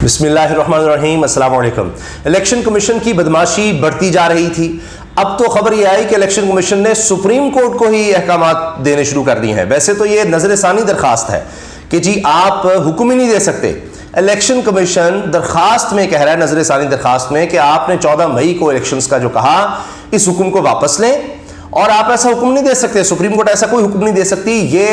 बिस्मिल्लाहिर्रहमानिर्रहीम, अस्सलाम वालेकुम। इलेक्शन कमीशन की बदमाशी बढ़ती जा रही थी। अब तो खबर यह आई कि इलेक्शन कमीशन ने सुप्रीम कोर्ट को ही अहकामात देने शुरू कर दिए हैं। वैसे तो ये नजरसानी दरखास्त है कि जी आप हुक्म ही नहीं दे सकते। इलेक्शन कमीशन दरखास्त में कह रहा है, नजरसानी दरखास्त में, कि आपने 14 मई को इलेक्शंस का जो कहा, इस हुक्म को वापस लें और आप ऐसा हुक्म नहीं दे सकते। सुप्रीम कोर्ट ऐसा कोई हुक्म नहीं दे सकती। ये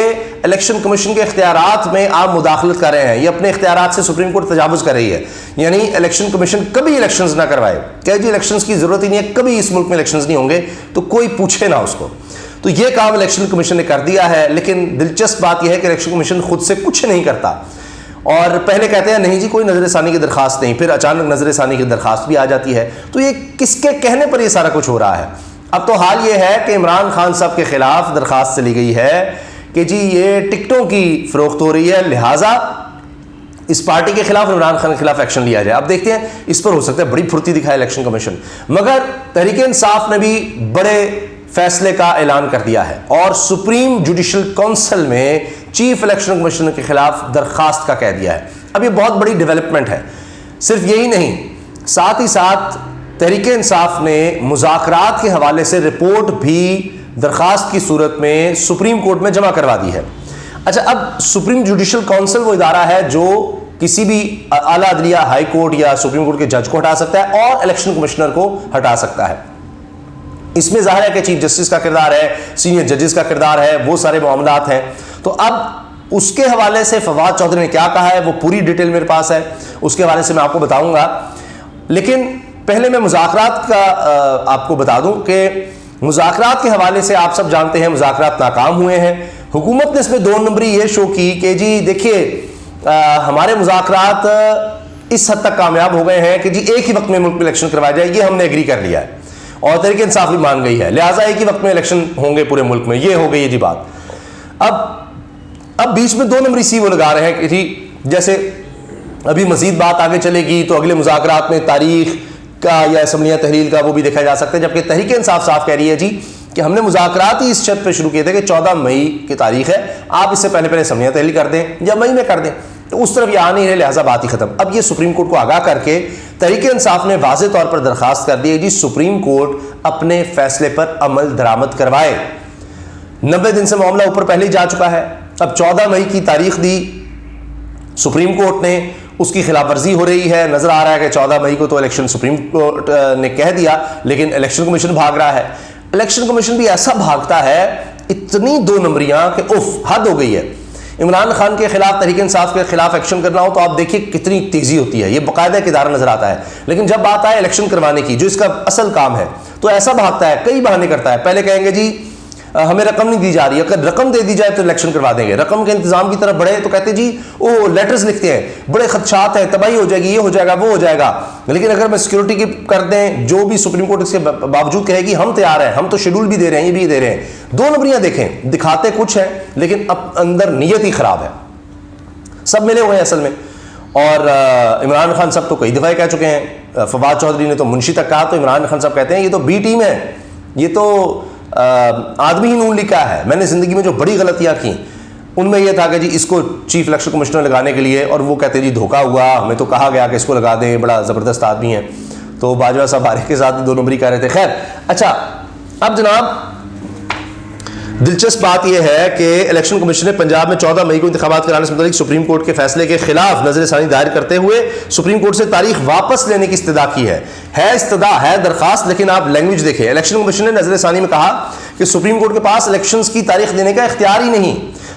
इलेक्शन कमीशन के इख्तियारात में आप मुदाखलत कर रहे हैं। ये अपने इख्तियारात से सुप्रीम कोर्ट तजावुज कर रही है। यानी इलेक्शन कमीशन कभी इलेक्शंस ना करवाए, क्या जी इलेक्शंस की जरूरत ही नहीं है, कभी इस मुल्क में इलेक्शंस नहीं होंगे, तो कोई पूछे ना उसको। तो ये काम इलेक्शन कमीशन ने कर दिया है। लेकिन दिलचस्प बात यह है कि इलेक्शन कमीशन खुद से कुछ नहीं करता और पहले कहते हैं नहीं जी कोई नजरसानी की दरखास्त नहीं, फिर अचानक नजरसानी की दरखास्त भी आ जाती है। तो ये किसके कहने पर ये सारा कुछ हो रहा है? अब तो हाल ये है कि इमरान खान साहब के खिलाफ दरखास्त चली गई है कि जी ये टिकटों की फरोख्त हो रही है, लिहाजा इस पार्टी के खिलाफ, इमरान खान के खिलाफ एक्शन लिया जाए। अब देखते हैं, इस पर हो सकता है बड़ी फुर्ती दिखाए इलेक्शन कमीशन। मगर तहरीक इंसाफ ने भी बड़े फैसले का ऐलान कर दिया है और सुप्रीम जुडिशल काउंसिल में चीफ इलेक्शन कमिश्नर के खिलाफ दरखास्त का कह दिया है। अब ये बहुत बड़ी डेवलपमेंट है। सिर्फ यही नहीं, साथ ही साथ तहरीक इंसाफ ने मुज़ाकरात के हवाले से रिपोर्ट भी दरखास्त की सूरत में सुप्रीम कोर्ट में जमा करवा दी है। अच्छा, अब सुप्रीम जुडिशल काउंसिल वो इदारा है जो किसी भी आला अदलिया, हाई कोर्ट या सुप्रीम कोर्ट के जज को हटा सकता है और इलेक्शन कमिश्नर को हटा सकता है। इसमें जाहिर है कि चीफ जस्टिस का किरदार है, सीनियर जजेस का किरदार है, वो सारे मामलात हैं। तो अब उसके हवाले से फवाद चौधरी ने क्या कहा है वो पूरी डिटेल मेरे पास है, उसके हवाले से मैं आपको बताऊंगा। लेकिन पहले मैं मुज़ाकरात का आपको बता दूं कि मुज़ाकरात के हवाले से आप सब जानते हैं मुज़ाकरात नाकाम हुए हैं। हुकूमत ने इसमें 2 नंबरी ये शो की कि जी देखिए हमारे मुज़ाकरात इस हद तक कामयाब हो गए हैं कि जी एक ही वक्त में मुल्क में इलेक्शन करवाया जाए, ये हमने एग्री कर लिया है और तहरीक इंसाफ भी मान गई है, लिहाजा एक ही वक्त में इलेक्शन होंगे पूरे मुल्क में। ये हो गई है जी बात। अब बीच में 2 नंबरी सी वो लगा रहे हैं कि जी जैसे अभी मजीद बात आगे चलेगी तो अगले मुज़ाकरात में तारीख का या असम्बलियाँ तहलील का वो भी देखा जा सकता है। जबकि तहरीक इंसाफ साफ कह रही है जी कि हमने मुज़ाकरात ही इस शर्त पे शुरू किए थे कि 14 मई की तारीख है, आप इससे पहले असम्बलियाँ तहलील कर दें या मई में कर दें, तो उस तरफ ये आ नहीं रहे, लिहाजा बात ही खत्म। अब ये सुप्रीम कोर्ट को आगाह करके तहरीक इंसाफ ने वाज़ेह तौर पर दरखास्त कर दी है जी सुप्रीम कोर्ट अपने फैसले पर अमल दरामद करवाए। 90 दिन से मामला ऊपर पहले ही जा चुका है। अब 14 मई की तारीख दी सुप्रीम कोर्ट ने, उसकी खिलाफ वर्जी हो रही है। नजर आ रहा है कि 14 मई को तो इलेक्शन सुप्रीम कोर्ट ने कह दिया, लेकिन इलेक्शन कमीशन भाग रहा है। इलेक्शन कमीशन भी ऐसा भागता है, इतनी 2 नंबरियां कि उफ, हद हो गई है। इमरान खान के खिलाफ, तहरीक इंसाफ के खिलाफ एक्शन करना हो तो आप देखिए कितनी तेजी होती है, ये बाकायदा एक इदारा नजर आता है। लेकिन जब बात आए इलेक्शन करवाने की, जो इसका असल काम है, तो ऐसा भागता है, कई बहाने करता है। पहले कहेंगे जी हमें रकम नहीं दी जा रही, अगर रकम दे दी जाए तो इलेक्शन करवा देंगे। रकम के इंतजाम की तरफ बढ़े तो कहते जी ओ लेटर्स लिखते हैं, बड़े खदशात हैं, तबाही हो जाएगी, ये हो जाएगा, वो हो जाएगा। लेकिन अगर मैं सिक्योरिटी की कर दें, जो भी सुप्रीम कोर्ट इसके बावजूद कहेगी हम तैयार हैं, हम तो शेड्यूल भी दे रहे हैं, ये भी दे रहे हैं। 2 नंबरियां देखें, दिखाते कुछ है लेकिन अब अंदर नीयत ही खराब है। सब मिले हुए हैं असल में। और इमरान खान साहब तो कई दफ़ा कह चुके हैं, फवाद चौधरी ने तो मुंशी तक कहा, तो इमरान खान साहब कहते हैं ये तो बी टीम है, ये तो आदमी ही नून लिखा है। मैंने ज़िंदगी में जो बड़ी गलतियां की उनमें यह था कि जी इसको चीफ इलेक्शन कमिश्नर लगाने के लिए, और वो कहते जी धोखा हुआ, हमें तो कहा गया कि इसको लगा दें, बड़ा ज़बरदस्त आदमी है। तो बाजवा साहब आरिफ के साथ 2 नंबरी कह रहे थे। खैर, अच्छा, अब जनाब दिलचस्प बात यह है कि इलेक्शन कमीशन ने पंजाब में 14 मई को इंतखाबात कराने से मुतालिक सुप्रीम कोर्ट के फैसले के खिलाफ नजरसानी दायर करते हुए सुप्रीम कोर्ट से तारीख वापस लेने की इस्तदा की है इस्तदा है दरखास्त। लेकिन आप लैंग्वेज देखें, इलेक्शन कमीशन ने नजरसानी में कहा कि सुप्रीम कोर्ट के पास इलेक्शंस की तारीख देने का इख्तियार ही नहीं।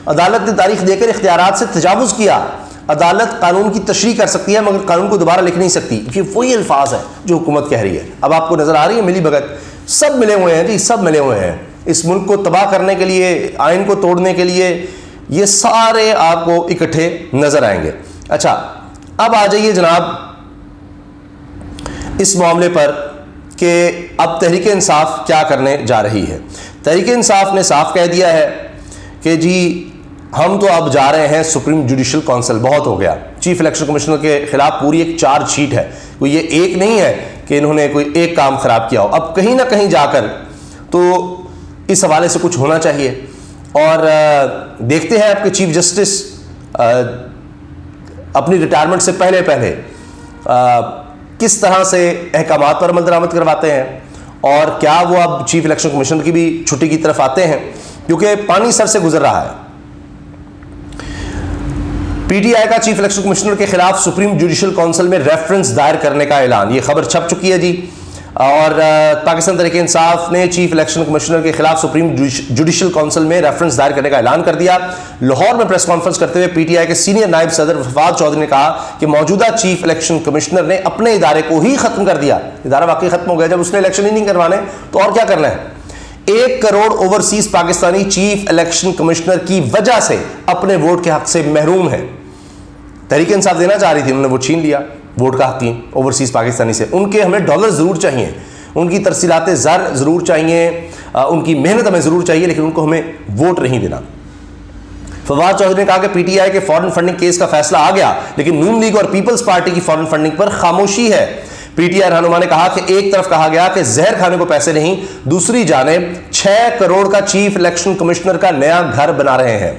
अदालत ने तारीख देकर इख्तियारात से तजावुज किया। अदालत कानून की तशरीह कर सकती है मगर कानून को दोबारा लिख नहीं सकती। ये वही अल्फाज है जो हुकूमत कह रही है। अब आपको नजर आ रही है मिली भगत, सब मिले हुए हैं जी, सब मिले हुए हैं इस मुल्क को तबाह करने के लिए, आइन को तोड़ने के लिए। ये सारे आपको इकट्ठे नजर आएंगे। अच्छा, अब आ जाइए जनाब इस मामले पर कि अब तहरीक इंसाफ क्या करने जा रही है। तहरीक इंसाफ ने साफ कह दिया है कि जी हम तो अब जा रहे हैं सुप्रीम जुडिशल काउंसिल, बहुत हो गया। चीफ इलेक्शन कमिश्नर के खिलाफ पूरी एक चार्जशीट है, कोई ये एक नहीं है कि इन्होंने कोई एक काम खराब किया हो। अब कहीं ना कहीं जाकर तो इस हवाले से कुछ होना चाहिए। और देखते हैं आपके चीफ जस्टिस अपनी रिटायरमेंट से पहले किस तरह से अहकामात पर अमल दरामद करवाते हैं, और क्या वो अब चीफ इलेक्शन कमिश्नर की भी छुट्टी की तरफ आते हैं, क्योंकि पानी सर से गुजर रहा है। पीटीआई का चीफ इलेक्शन कमिश्नर के खिलाफ सुप्रीम जुडिशल काउंसिल में रेफरेंस दायर करने का ऐलान, ये खबर छप चुकी है जी। और पाकिस्तान तहरीक इंसाफ ने चीफ इलेक्शन कमिश्नर के खिलाफ सुप्रीम जुडिशल काउंसिल में रेफरेंस दायर करने का ऐलान कर दिया। लाहौर में प्रेस कॉन्फ्रेंस करते हुए पीटीआई के सीनियर नायब सदर फवाद चौधरी ने कहा कि मौजूदा चीफ इलेक्शन कमिश्नर ने अपने इदारे को ही खत्म कर दिया। इदारा वाकई खत्म हो गया, जब उसने इलेक्शन ही नहीं करवाने तो और क्या करना है। 1 crore overseas Pakistani chief election commissioner की वजह से अपने वोट के हक से महरूम है। तहरीक इंसाफ देना चाह रही थी, उन्होंने वो छीन लिया वोट का हक ही ओवरसीज पाकिस्तानी से। उनके हमें डॉलर ज़रूर चाहिए, उनकी तरसीलात ज़र ज़रूर चाहिए, उनकी मेहनत हमें ज़रूर चाहिए, लेकिन उनको हमें वोट नहीं देना। फवाद चौधरी ने कहा कि पीटीआई के फॉरेन फंडिंग केस का फैसला आ गया, लेकिन नून लीग और पीपल्स पार्टी की फॉरेन फंडिंग पर खामोशी है। पीटीआई रहनुमा ने कहा कि एक तरफ कहा गया कि जहर खाने को पैसे नहीं, दूसरी जानिब 6 करोड़ का चीफ इलेक्शन कमिश्नर का नया घर बना रहे हैं।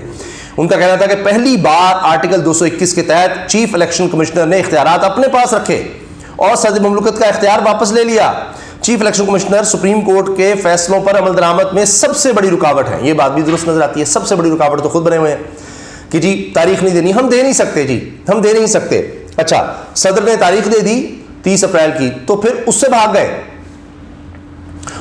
उनका कहना था कि पहली बार आर्टिकल 221 के तहत चीफ इलेक्शन कमिश्नर ने इख्तियारात अपने पास रखे और सदर मुमलकत का इख्तियार वापस ले लिया। Chief election commissioner supreme court के फैसलों पर अमल दरामद में सबसे बड़ी रुकावट है। ये बात भी दुरुस्त नजर आती है। सबसे बड़ी रुकावट तो खुद बने हुए हैं कि जी तारीख नहीं देनी, हम दे नहीं सकते जी, हम दे नहीं सकते। अच्छा, सदर ने तारीख दे दी 30 अप्रैल की, तो फिर उससे भाग गए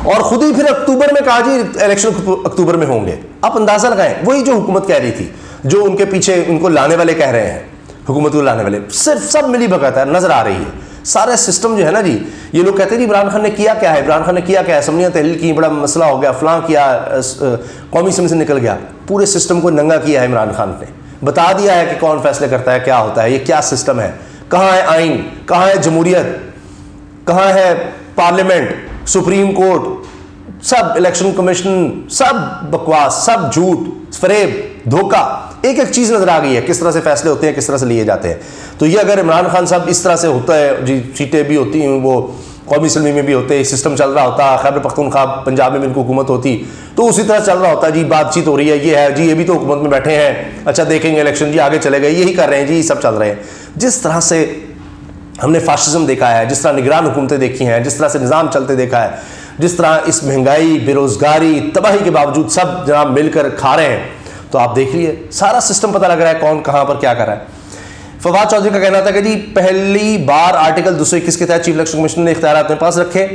और खुद ही फिर अक्टूबर में कहा जी इलेक्शन अक्टूबर में होंगे। आप अंदाजा लगाएं, वही जो हुकूमत कह रही थी, जो उनके पीछे उनको लाने वाले कह रहे हैं, हुकूमत को लाने वाले, सिर्फ सब मिली भगत है, नजर आ रही है। सारा सिस्टम जो है ना जी, ये लोग कहते हैं इमरान खान ने किया क्या है, इमरान खान ने किया क्या है, असम्बलियां तहलील की, बड़ा मसला हो गया, फलां किया, कौमी असम्बली से निकल गया। पूरे सिस्टम को नंगा किया है इमरान खान ने, बता दिया है कि कौन फैसले करता है, क्या होता है, ये क्या सिस्टम है, कहाँ है आइन, कहाँ है जमहूरियत, कहाँ है पार्लियामेंट, सुप्रीम कोर्ट, सब इलेक्शन कमीशन, सब बकवास, सब झूठ, फरेब, धोखा, एक एक चीज नजर आ गई है, किस तरह से फैसले होते हैं, किस तरह से लिए जाते हैं। तो ये अगर इमरान खान साहब इस तरह से होता है जी, सीटें भी होती हैं, वो कौमी असम्बली में भी होते, सिस्टम चल रहा होता, खैबर पख्तूनख्वा पंजाब में भी इनको हुकूमत होती, तो उसी तरह चल रहा होता जी, बातचीत हो रही है, ये है जी, ये भी तो हुकूमत में बैठे हैं, अच्छा देखेंगे इलेक्शन जी, आगे चले गए, यही कर रहे हैं जी, सब चल रहे हैं। जिस तरह से हमने फाशिज्म देखा है, जिस तरह निगरान हुकूमतें देखी हैं, जिस तरह से निज़ाम चलते देखा है, जिस तरह इस महंगाई, बेरोजगारी, तबाही के बावजूद सब जनाब मिलकर खा रहे हैं, तो आप देख लिए सारा सिस्टम पता लग रहा है कौन कहां पर क्या कर रहा है। फवाद चौधरी का कहना था कि जी पहली बार आर्टिकल 221 के तहत चीफ इलेक्शन कमिश्नर ने इख्तियार अपने पास रखे।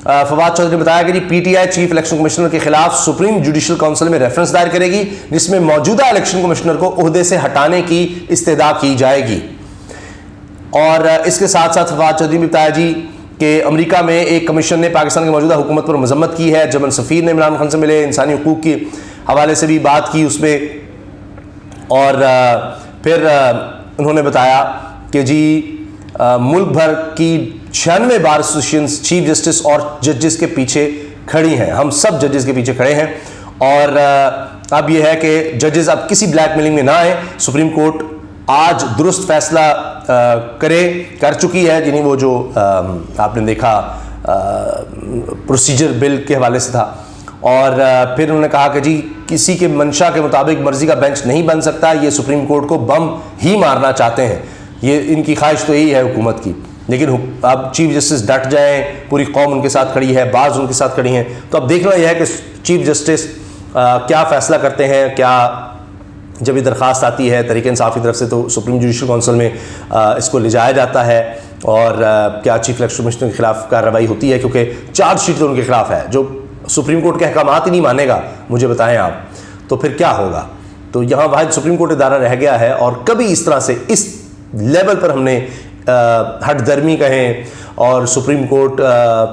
फवाद चौधरी ने बताया कि जी पीटीआई चीफ इलेक्शन कमिश्नर के खिलाफ सुप्रीम जुडिशल काउंसिल में रेफरेंस दायर करेगी, जिसमें मौजूदा इलेक्शन कमिश्नर को ओहदे से हटाने की इस्तदा की जाएगी। और इसके साथ साथ फवाद चौधरी ने बताया जी कि अमेरिका में एक कमीशन ने पाकिस्तान की मौजूदा हुकूमत पर मजम्मत की है। जर्मन सफ़ीर ने इमरान खान से मिले, इंसानी हकूक़ के हवाले से भी बात की उसमें, और फिर उन्होंने बताया कि जी मुल्क भर की 96 बार एसोसिएशन चीफ जस्टिस और जजेस के पीछे खड़ी हैं, हम सब जजेस के पीछे खड़े हैं। और अब यह है कि जजेस अब किसी ब्लैकमेलिंग में ना आए। सुप्रीम कोर्ट आज दुरुस्त फैसला कर चुकी है, यानी वो जो आपने देखा प्रोसीजर बिल के हवाले से था। और फिर उन्होंने कहा कि जी किसी के मंशा के मुताबिक मर्जी का बेंच नहीं बन सकता, ये सुप्रीम कोर्ट को बम ही मारना चाहते हैं, ये इनकी ख्वाहिश तो यही है हुकूमत की। लेकिन अब चीफ जस्टिस डट जाएं, पूरी कौम उनके साथ खड़ी है, बाज़ उनके साथ खड़ी हैं, तो अब देखना यह है कि चीफ जस्टिस क्या फ़ैसला करते हैं। क्या जब ये दरख्वास्त आती है तहरीक इंसाफ की तरफ से, तो सुप्रीम जुडिशल काउंसिल में इसको ले जाया जाता है, और क्या चीफ इलेक्शन कमिश्नर के खिलाफ कार्रवाई होती है, क्योंकि चार्जशीट तो उनके खिलाफ है। जो सुप्रीम कोर्ट के अहकामात ही नहीं मानेगा, मुझे बताएं आप, तो फिर क्या होगा। तो यहाँ वाहिद सुप्रीम कोर्ट इदारा रह गया है, और कभी इस तरह से इस लेवल पर हमने हटदर्मी कहें और सुप्रीम कोर्ट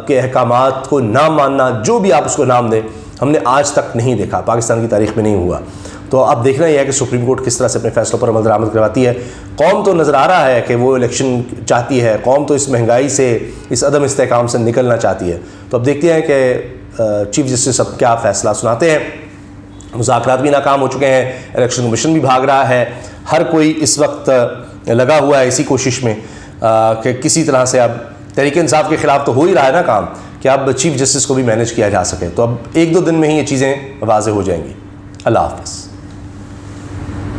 के अहकामात को ना मानना, जो भी आप उसको नाम दें, हमने आज तक नहीं देखा, पाकिस्तान की तारीख में नहीं हुआ। तो अब देखना यह है कि सुप्रीम कोर्ट किस तरह से अपने फैसलों पर अमल दरामद करवाती है। कौम तो नज़र आ रहा है कि वो इलेक्शन चाहती है, कौम तो इस महंगाई से, इस अदम इस्तेहकाम से निकलना चाहती है। तो अब देखते हैं कि चीफ जस्टिस अब क्या फ़ैसला सुनाते हैं। मुज़ाकरात भी नाकाम हो चुके हैं, इलेक्शन कमीशन भी भाग रहा है, हर कोई इस वक्त लगा हुआ है इसी कोशिश में कि किसी तरह से अब तहरीक इंसाफ के ख़िलाफ़ तो हो ही रहा है ना काम, कि अब चीफ जस्टिस को भी मैनेज किया जा सके। तो अब 1-2 दिन में ही ये चीज़ें वाज़ेह हो जाएंगी। अल्लाह हाफ़िज़।